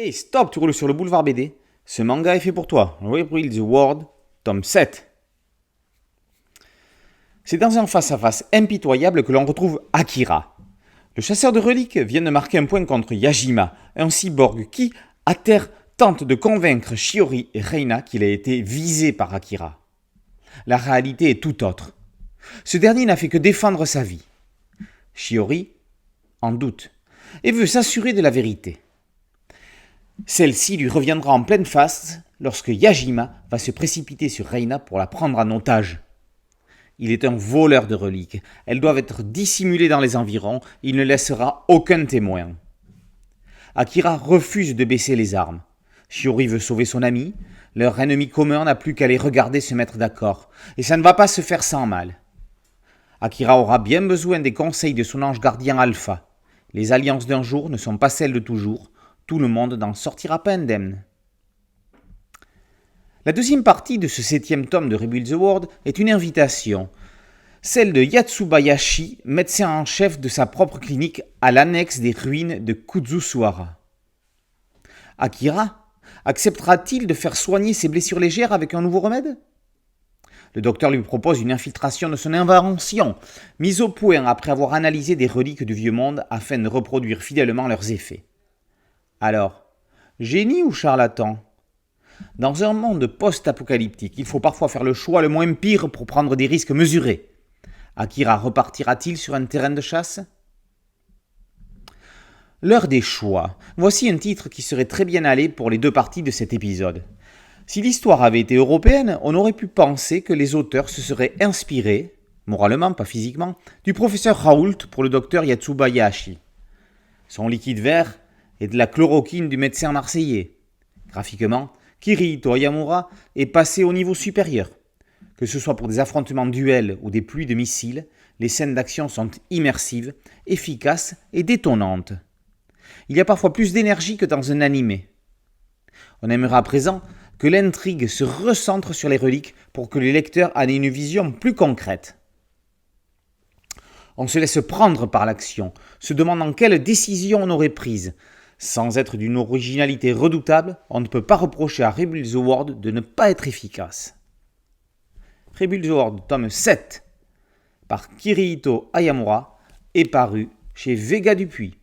Hey, stop, tu roules sur le boulevard BD. Ce manga est fait pour toi. Rebuild the World, tome 7. C'est dans un face-à-face impitoyable que l'on retrouve Akira. Le chasseur de reliques vient de marquer un point contre Yajima, un cyborg qui, à terre, tente de convaincre Shiori et Reina qu'il a été visé par Akira. La réalité est tout autre. Ce dernier n'a fait que défendre sa vie. Shiori en doute et veut s'assurer de la vérité. Celle-ci lui reviendra en pleine face lorsque Yajima va se précipiter sur Reina pour la prendre en otage. Il est un voleur de reliques. Elles doivent être dissimulées dans les environs. Il ne laissera aucun témoin. Akira refuse de baisser les armes. Shiori veut sauver son ami. Leur ennemi commun n'a plus qu'à les regarder se mettre d'accord. Et ça ne va pas se faire sans mal. Akira aura bien besoin des conseils de son ange gardien Alpha. Les alliances d'un jour ne sont pas celles de toujours. Tout le monde n'en sortira pas indemne. La deuxième partie de ce 7e tome de Rebuild the World est une invitation, celle de Yatsubayashi, médecin en chef de sa propre clinique à l'annexe des ruines de Kuzusuara. Akira acceptera-t-il de faire soigner ses blessures légères avec un nouveau remède ? Le docteur lui propose une infiltration de son invention, mise au point après avoir analysé des reliques du vieux monde afin de reproduire fidèlement leurs effets. Alors, génie ou charlatan ? Dans un monde post-apocalyptique, il faut parfois faire le choix le moins pire pour prendre des risques mesurés. Akira repartira-t-il sur un terrain de chasse ? L'heure des choix. Voici un titre qui serait très bien allé pour les deux parties de cet épisode. Si l'histoire avait été européenne, on aurait pu penser que les auteurs se seraient inspirés, moralement, pas physiquement, du professeur Raoult pour le docteur Yatsubayashi. Son liquide vert est de la chloroquine du médecin marseillais. Graphiquement, Kirihito Ayamura est passé au niveau supérieur. Que ce soit pour des affrontements duels ou des pluies de missiles, les scènes d'action sont immersives, efficaces et détonnantes. Il y a parfois plus d'énergie que dans un animé. On aimerait à présent que l'intrigue se recentre sur les reliques pour que les lecteurs en aient une vision plus concrète. On se laisse prendre par l'action, se demandant quelle décision on aurait prise. Sans être d'une originalité redoutable, on ne peut pas reprocher à Rebuild the World de ne pas être efficace. Rebuild the World, tome 7, par Kirihito Ayamura, est paru chez Vega Dupuis.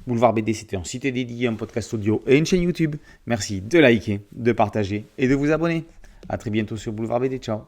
Boulevard BD, c'était un site dédié, un podcast audio et une chaîne YouTube. Merci de liker, de partager et de vous abonner. A très bientôt sur Boulevard BD. Ciao.